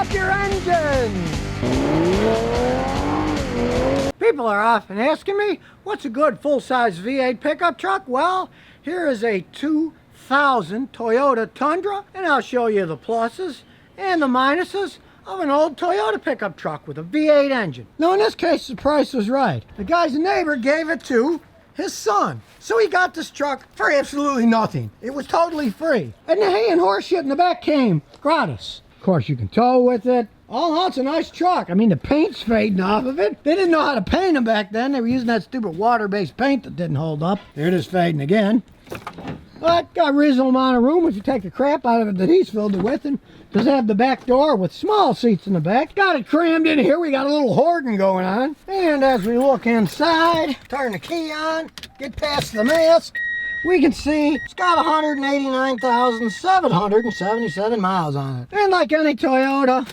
up your engine! People are often asking me, what's a good full-size V8 pickup truck? Well, here is a 2000 Toyota Tundra, and I'll show you the pluses and the minuses of an old Toyota pickup truck with a V8 engine. Now in this case, the price was right. The guy's neighbor gave it to his son. So he got this truck for absolutely nothing. It was totally free. And the hay and horse shit in the back came gratis. Of course, you can tow with it. Oh, it's a nice truck. I mean, the paint's fading off of it. They didn't know how to paint them back then. They were using that stupid water-based paint that didn't hold up. There it is fading again. But got a reasonable amount of room if you take the crap out of it that he's filled it with. And does have the back door with small seats in the back. Got it crammed in here. We got a little hoarding going on. And as we look inside, turn the key on, get past the mask, we can see it's got 189,777 miles on it. And like any Toyota,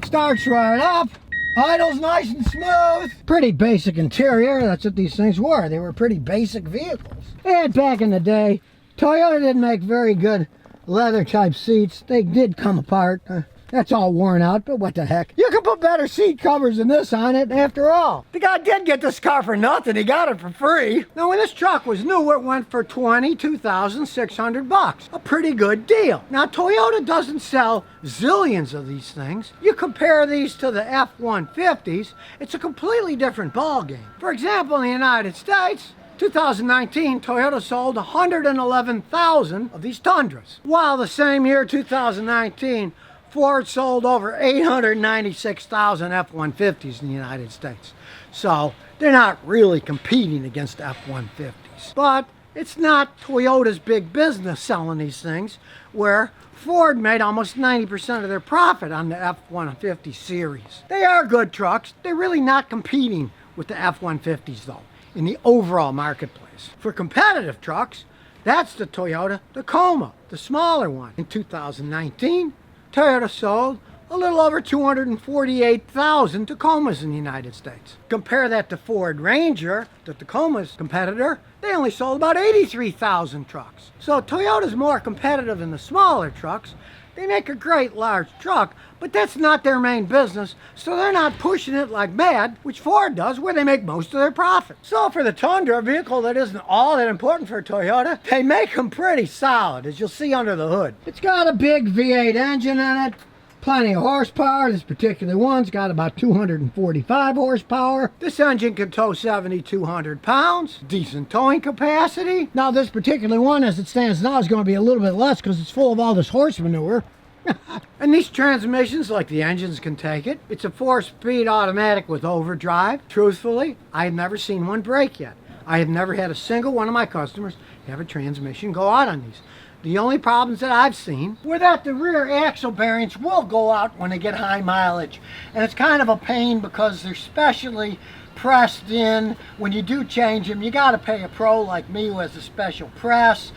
starts right up. Idle's nice and smooth. Pretty basic interior. That's what these things were. They were pretty basic vehicles. And back in the day, Toyota didn't make very good leather type seats. They did come apart. That's all worn out, but what the heck. You can put better seat covers than this on it after all. The guy did get this car for nothing. He got it for free. Now when this truck was new, it went for $22,600. A pretty good deal. Now Toyota doesn't sell zillions of these things. You compare these to the F-150s, it's a completely different ballgame. For example, in the United States, 2019, Toyota sold 111,000 of these Tundras. While the same year, 2019, Ford sold over 896,000 F-150s in the United States. So they're not really competing against F-150s. But it's not Toyota's big business selling these things, where Ford made almost 90% of their profit on the F-150 series. They are good trucks. They're really not competing with the F-150s though, in the overall marketplace. For competitive trucks, that's the Toyota Tacoma, the smaller one. In 2019, Toyota sold a little over 248,000 Tacomas in the United States. Compare that to Ford Ranger, the Tacoma's competitor, they only sold about 83,000 trucks. So Toyota's more competitive in the smaller trucks. They make a great large truck, but that's not their main business, so they're not pushing it like mad, which Ford does, where they make most of their profit. So for the Tundra, a vehicle that isn't all that important for Toyota, they make them pretty solid, as you'll see under the hood. It's got a big V8 engine in it, plenty of horsepower. This particular one's got about 245 horsepower. This engine can tow 7,200 pounds, decent towing capacity. Now this particular one, as it stands now, is going to be a little bit less because it's full of all this horse manure. And these transmissions, like the engines, can take it. It's a 4-speed automatic with overdrive. Truthfully, I have never seen one break yet. I have never had a single one of my customers have a transmission go out on these. The only problems that I've seen were that the rear axle bearings will go out when they get high mileage. And it's kind of a pain because they're specially pressed in. When you do change them, you got to pay a pro like me who has a special press,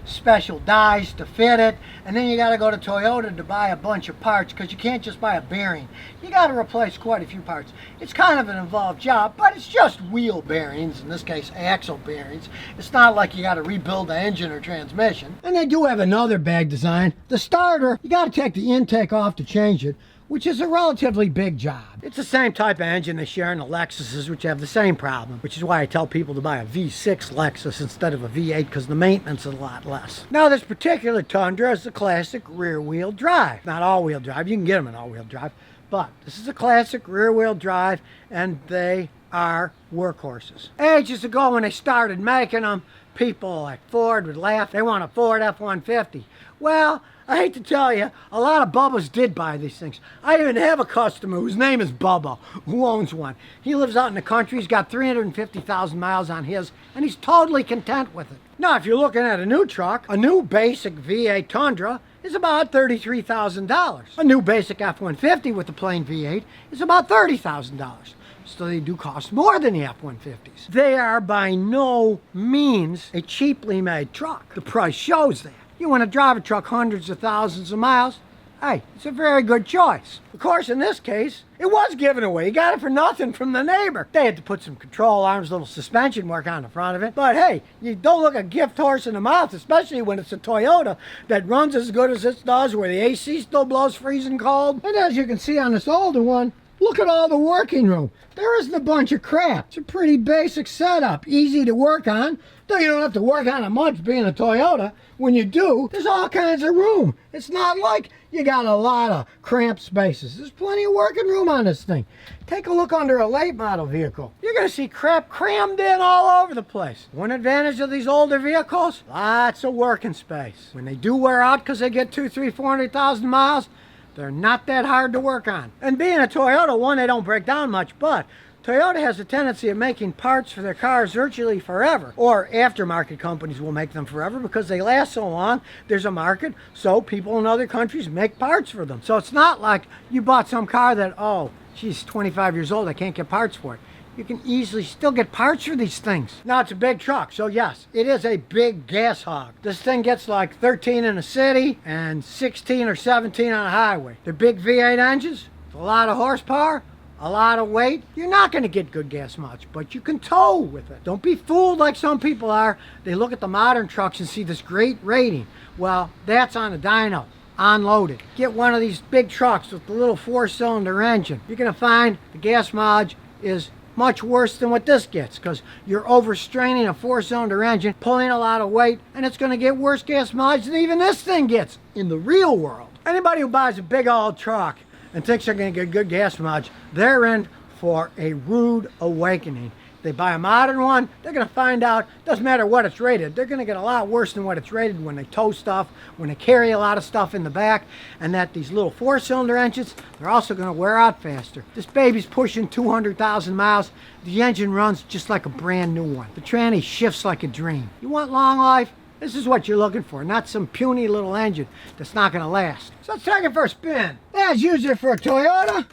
special dies to fit it, and then you got to go to Toyota to buy a bunch of parts because you can't just buy a bearing. You got to replace quite a few parts. It's kind of an involved job, but it's just wheel bearings, in this case axle bearings. It's not like you got to rebuild the engine or transmission. And they do have another bag design. The starter, you got to take the intake off to change it, which is a relatively big job. It's the same type of engine they share in the Lexuses, which have the same problem, which is why I tell people to buy a V6 Lexus instead of a V8, because the maintenance is a lot less. Now this particular Tundra is the classic rear-wheel drive. Not all-wheel drive, you can get them in all-wheel drive, but this is a classic rear-wheel drive, and they are workhorses. Ages ago when they started making them, people like Ford would laugh. They want a Ford F-150. Well, I hate to tell you, a lot of Bubbas did buy these things. I even have a customer whose name is Bubba, who owns one. He lives out in the country. He's got 350,000 miles on his, and he's totally content with it. Now, if you're looking at a new truck, a new basic V8 Tundra is about $33,000. A new basic F-150 with the plain V8 is about $30,000. So they do cost more than the F-150s. They are by no means a cheaply made truck. The price shows that. You want to drive a truck hundreds of thousands of miles, hey, it's a very good choice. Of course, in this case, it was given away. You got it for nothing from the neighbor. They had to put some control arms, little suspension work on the front of it. But hey, you don't look a gift horse in the mouth, especially when it's a Toyota that runs as good as this does, where the AC still blows freezing cold. And as you can see on this older one, look at all the working room. There isn't a bunch of crap. It's a pretty basic setup, easy to work on. Though you don't have to work on it much being a Toyota. When you do, there's all kinds of room. It's not like you got a lot of cramped spaces. There's plenty of working room on this thing. Take a look under a late model vehicle. You're going to see crap crammed in all over the place. One advantage of these older vehicles, lots of working space. When they do wear out because they get 200,000, 300,000, 400,000 miles, they're not that hard to work on. And being a Toyota, one, they don't break down much, but Toyota has a tendency of making parts for their cars virtually forever. Or aftermarket companies will make them forever because they last so long. There's a market, so people in other countries make parts for them. So it's not like you bought some car that, oh, she's 25 years old, I can't get parts for it. You can easily still get parts for these things. Now, it's a big truck, so yes, it is a big gas hog. This thing gets like 13 in the city and 16 or 17 on a highway. They're big V8 engines, a lot of horsepower, a lot of weight. You're not going to get good gas mileage, but you can tow with it. Don't be fooled like some people are. They look at the modern trucks and see this great rating. Well, that's on a dyno, unloaded. Get one of these big trucks with the little 4-cylinder engine. You're going to find the gas mileage is much worse than what this gets, because you're overstraining a 4-cylinder engine, pulling a lot of weight, and it's going to get worse gas mileage than even this thing gets in the real world. Anybody who buys a big old truck and thinks they're going to get good gas mileage, they're in for a rude awakening. They buy a modern one, they're going to find out, doesn't matter what it's rated, they're going to get a lot worse than what it's rated when they tow stuff, when they carry a lot of stuff in the back, and that these little 4-cylinder engines, they're also going to wear out faster. This baby's pushing 200,000 miles. The engine runs just like a brand new one. The tranny shifts like a dream. You want long life? This is what you're looking for, not some puny little engine that's not going to last. So let's take it for a spin. As usual for a Toyota,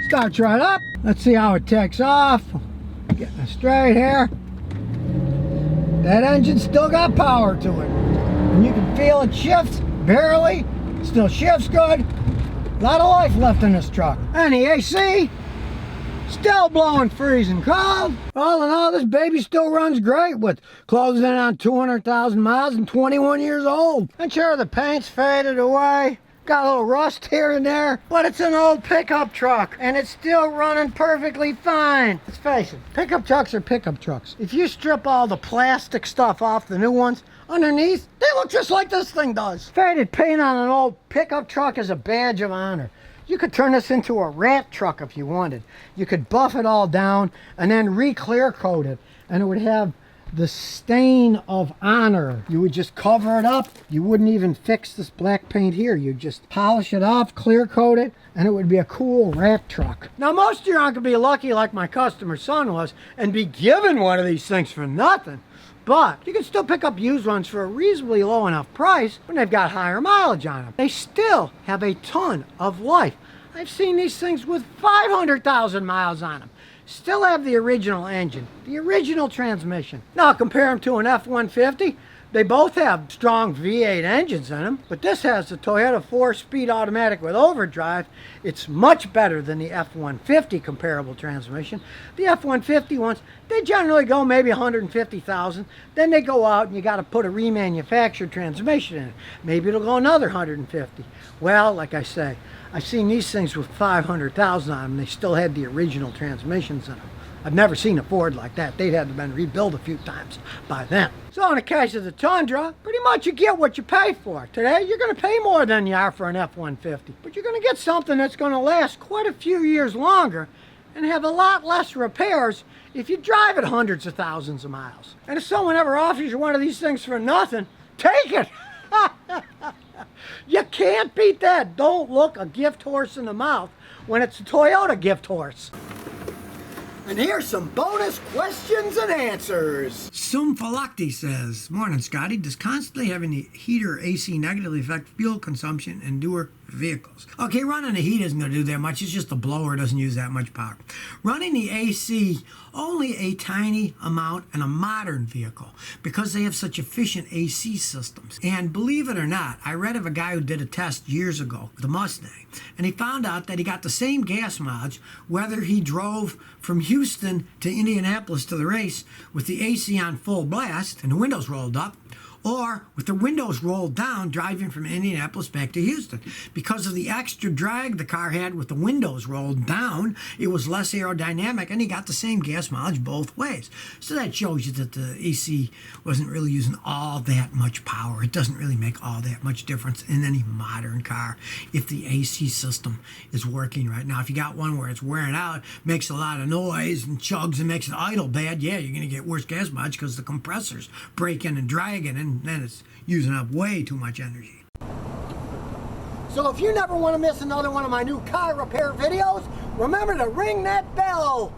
starts right up. Let's see how it takes off. Getting it straight here. That engine still got power to it. And you can feel it shifts, barely. Still shifts good. A lot of life left in this truck. And the AC, still blowing freezing cold. All in all, this baby still runs great with closing in on 200,000 miles and 21 years old. And sure, the paint's faded away. Got a little rust here and there, but it's an old pickup truck, and it's still running perfectly fine. Let's face it, pickup trucks are pickup trucks. If you strip all the plastic stuff off the new ones, underneath, they look just like this thing does. Faded paint on an old pickup truck is a badge of honor. You could turn this into a rat truck if you wanted. You could buff it all down and then re-clear coat it, and it would have the stain of honor. You would just cover it up. You wouldn't even fix this black paint here. You'd just polish it off, clear coat it, and it would be a cool rat truck. Now, most of you aren't going to be lucky like my customer son was and be given one of these things for nothing. But you can still pick up used ones for a reasonably low enough price when they've got higher mileage on them. They still have a ton of life. I've seen these things with 500,000 miles on them. Still have the original engine, the original transmission. Now compare them to an F-150. They both have strong V8 engines in them, but this has the Toyota 4-speed automatic with overdrive. It's much better than the F-150 comparable transmission. The F-150 ones, they generally go maybe 150,000. Then they go out and you got to put a remanufactured transmission in it. Maybe it'll go another 150. Well, like I say, I've seen these things with 500,000 on them. They still had the original transmissions in them. I've never seen a Ford like that. They'd had to been rebuilt a few times by then. So in the case of the Tundra, pretty much you get what you pay for. Today, you're going to pay more than you are for an F-150. But you're going to get something that's going to last quite a few years longer and have a lot less repairs if you drive it hundreds of thousands of miles. And if someone ever offers you one of these things for nothing, take it! You can't beat that. Don't look a gift horse in the mouth when it's a Toyota gift horse. And here's some bonus questions and answers. Sumfalakti says, "Morning, Scotty. Does constantly having the heater AC negatively affect fuel consumption and doer vehicles. Okay, running the heat isn't going to do that much. It's just the blower doesn't use that much power. Running the AC, only a tiny amount in a modern vehicle because they have such efficient AC systems. And believe it or not, I read of a guy who did a test years ago with a Mustang, and he found out that he got the same gas mileage whether he drove from Houston to Indianapolis to the race with the AC on full blast and the windows rolled up, or with the windows rolled down driving from Indianapolis back to Houston. Because of the extra drag the car had with the windows rolled down, it was less aerodynamic, and he got the same gas mileage both ways. So that shows you that the AC wasn't really using all that much power. It doesn't really make all that much difference in any modern car if the AC system is working right. Now, if you got one where it's wearing out, makes a lot of noise and chugs and makes it idle bad, yeah, you're going to get worse gas mileage because the compressor's breaking and dragging, and then it's using up way too much energy. So if you never want to miss another one of my new car repair videos, remember to ring that bell.